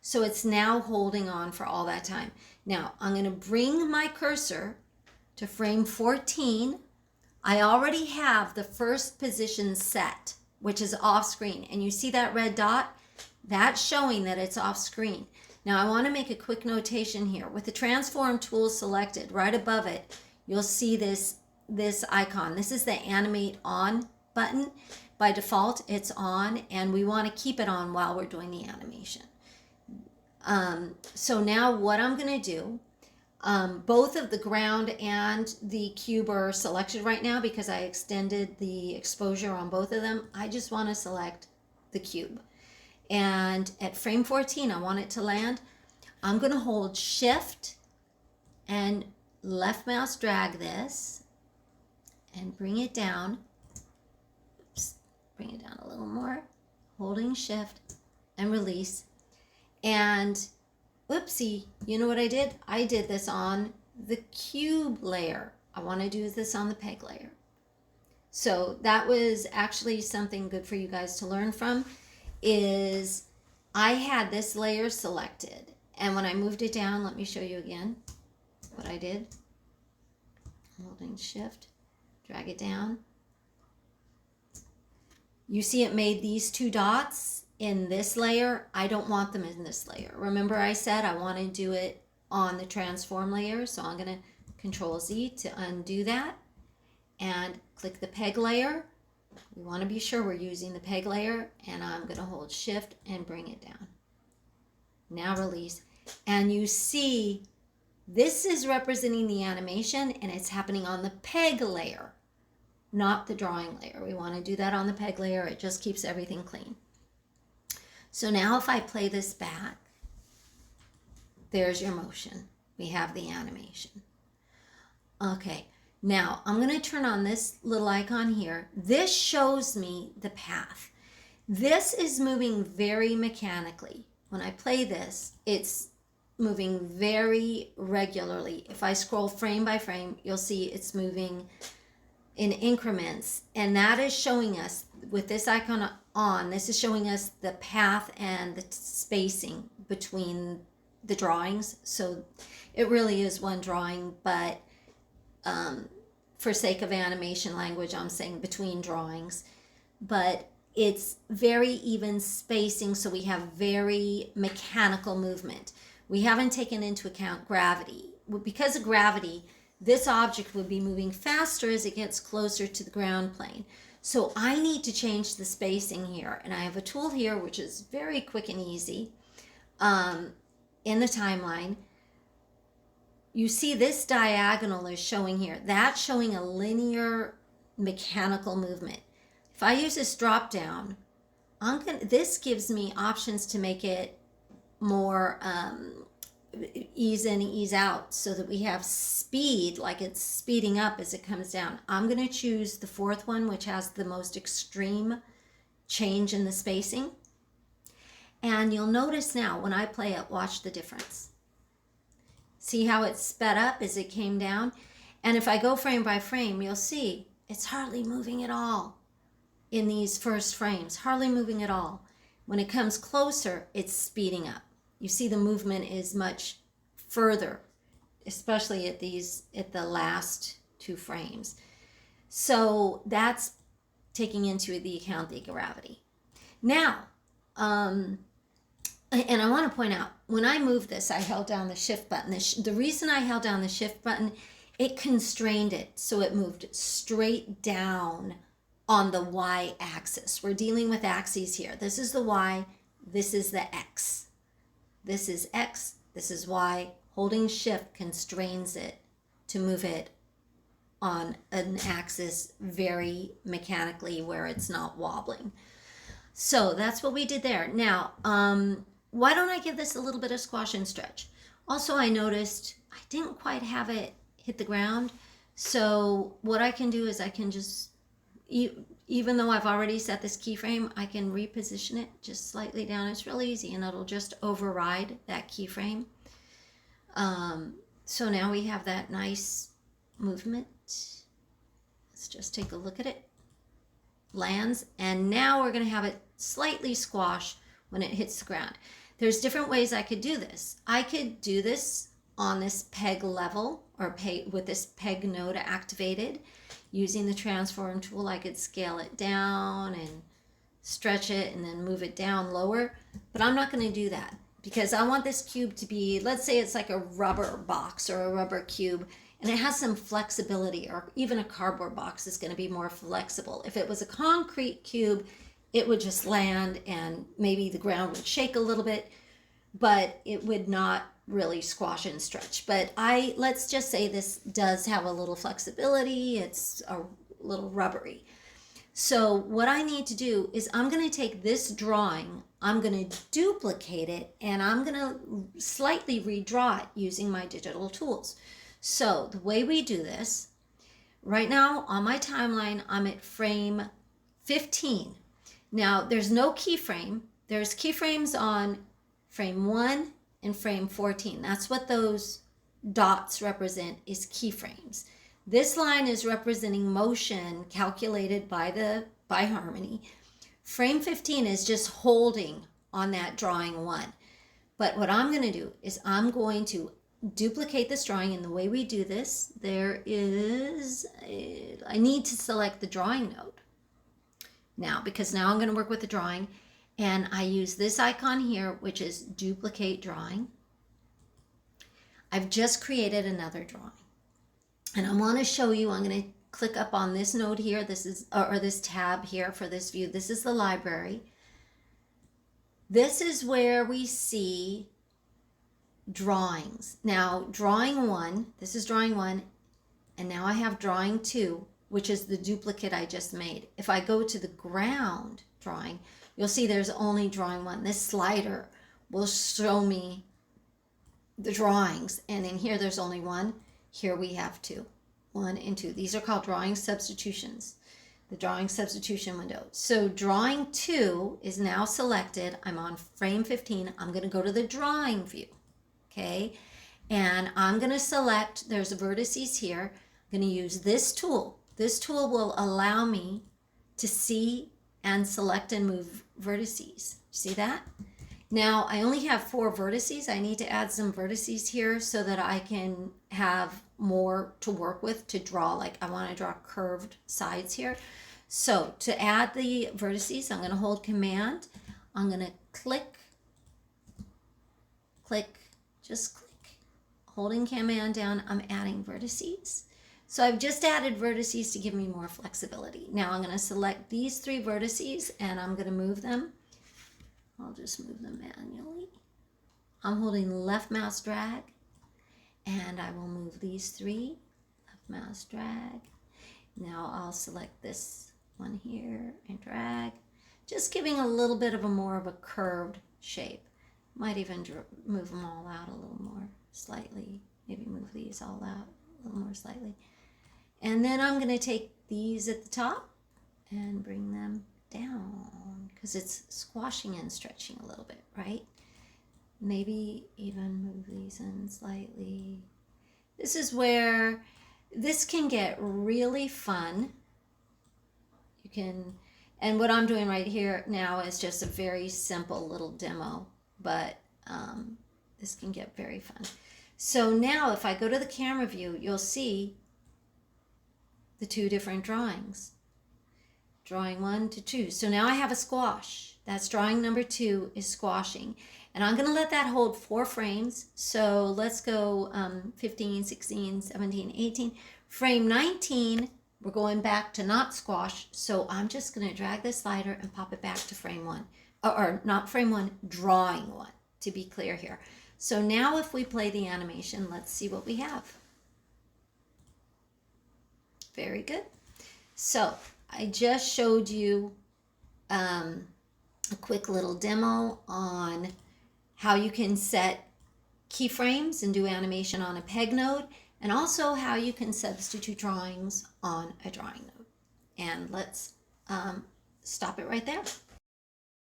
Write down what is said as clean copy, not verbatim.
So it's now holding on for all that time. Now I'm going to bring my cursor to frame 14. I already have the first position set, which is off screen. And you see that red dot? That's showing that it's off screen. Now I want to make a quick notation here. With the transform tool selected, right above it, you'll see this icon. This is the animate on button. By default, it's on, and we want to keep it on while we're doing the animation. So now what I'm going to do, both of the ground and the cube are selected right now because I extended the exposure on both of them. I just want to select the cube. And at frame 14, I want it to land. I'm going to hold shift and left mouse drag this and bring it down. Oops, bring it down a little more. Holding shift and release. And whoopsie, you know what I did? I did this on the cube layer. I want to do this on the peg layer. So that was actually something good for you guys to learn from, is I had this layer selected, and when I moved it down, let me show you again what I did. Holding shift, drag it down. You see it made these two dots in this layer. I don't want them in this layer. Remember I said I want to do it on the transform layer, so I'm going to Control Z to undo that and click the peg layer. We want to be sure we're using the peg layer, and I'm going to hold shift and bring it down. Now release, and you see this is representing the animation, and it's happening on the peg layer, not the drawing layer. We want to do that on the peg layer. It just keeps everything clean. So now if I play this back, there's your motion. We have the animation. Okay, now I'm going to turn on this little icon here. This shows me the path. This is moving very mechanically. When I play this, it's moving very regularly. If I scroll frame by frame, you'll see it's moving in increments, and that is showing us, with this icon on, this is showing us the path and the spacing between the drawings. So it really is one drawing, but for sake of animation language, I'm saying between drawings, but it's very even spacing, so we have very mechanical movement. We haven't taken into account gravity. Because of gravity, this object would be moving faster as it gets closer to the ground plane. So I need to change the spacing here, and I have a tool here which is very quick and easy. In the timeline, you see this diagonal is showing here. That's showing a linear mechanical movement. If I use this drop down, this gives me options to make it more ease in, ease out, so that we have speed, like it's speeding up as it comes down. I'm going to choose the fourth one, which has the most extreme change in the spacing. And you'll notice now when I play it, watch the difference. See how it sped up as it came down? And if I go frame by frame, you'll see it's hardly moving at all in these first frames, hardly moving at all. When it comes closer, it's speeding up. You see the movement is much further, especially at the last two frames. So that's taking into the account the gravity. Now, and I want to point out, when I moved this, I held down the shift button. The reason I held down the shift button, it constrained it, so it moved straight down on the Y axis. We're dealing with axes here. This is the Y, this is the X. This is X, this is Y. Holding shift constrains it to move it on an axis very mechanically where it's not wobbling. So that's what we did there. Now, why don't I give this a little bit of squash and stretch? Also, I noticed I didn't quite have it hit the ground. So what I can do is I can just, even though I've already set this keyframe, I can reposition it just slightly down. It's real easy, and it'll just override that keyframe. So now we have that nice movement. Let's just take a look at it. Lands, and now we're going to have it slightly squash when it hits the ground. there's different ways I could do this. I could do this on this peg level, or with this peg node activated. Using the transform tool, I could scale it down and stretch it and then move it down lower. But I'm not going to do that because I want this cube to be, let's say it's like a rubber box or a rubber cube, and it has some flexibility, or even a cardboard box is going to be more flexible. If it was a concrete cube, it would just land and maybe the ground would shake a little bit, but it would not really squash and stretch. But let's just say this does have a little flexibility. It's a little rubbery. So what I need to do is I'm going to take this drawing, I'm going to duplicate it, and I'm going to slightly redraw it using my digital tools. So the way we do this, right now on my timeline, I'm at frame 15. Now there's no keyframe. There's keyframes on frame 1 and frame 14. That's what those dots represent, is keyframes. This line is representing motion calculated by Harmony. Frame 15 is just holding on that drawing 1. But what I'm going to do is I'm going to duplicate this drawing, and the way we do this, I need to select the drawing node now, because now I'm going to work with the drawing, and I use this icon here, which is duplicate drawing. I've just created another drawing, and I want to show you. I'm going to click up on this node here. This is, or this tab here for this view. This is the library. This is where we see drawings. Now drawing 1, this is drawing 1, and now I have drawing 2, which is the duplicate I just made. If I go to the ground drawing, you'll see there's only drawing 1. This slider will show me the drawings, and in here there's only 1. Here we have 2, 1 and 2. These are called drawing substitutions, the drawing substitution window. So drawing 2 is now selected. I'm on frame 15. I'm going to go to the drawing view. Okay, and I'm going to select, there's vertices here. I'm going to use this tool. This tool will allow me to see and select and move vertices. See that? Now I only have 4 vertices. I need to add some vertices here so that I can have more to work with to draw. Like I want to draw curved sides here. So to add the vertices, I'm going to hold Command. I'm going to click, just click, holding Command down. I'm adding vertices. So I've just added vertices to give me more flexibility. Now I'm going to select these 3 vertices and I'm going to move them. I'll just move them manually. I'm holding left mouse drag, and I will move these 3, left mouse drag. Now I'll select this one here and drag, just giving a little bit of a more of a curved shape. Might even move them all out a little more slightly. Maybe move these all out a little more slightly. And then I'm going to take these at the top and bring them down, because it's squashing and stretching a little bit, right? Maybe even move these in slightly. This is where this can get really fun. You can, and what I'm doing right here now is just a very simple little demo, but this can get very fun. So now if I go to the camera view, you'll see the 2 different drawings. Drawing 1 to 2. So now I have a squash. That's drawing number 2 is squashing. And I'm going to let that hold 4 frames. So let's go 15, 16, 17, 18. Frame 19, we're going back to not squash. So I'm just going to drag the slider and pop it back to frame 1. Or not frame 1, drawing 1, to be clear here. So now if we play the animation, let's see what we have. Very good. So I just showed you a quick little demo on how you can set keyframes and do animation on a peg node, and also how you can substitute drawings on a drawing node. And let's stop it right there.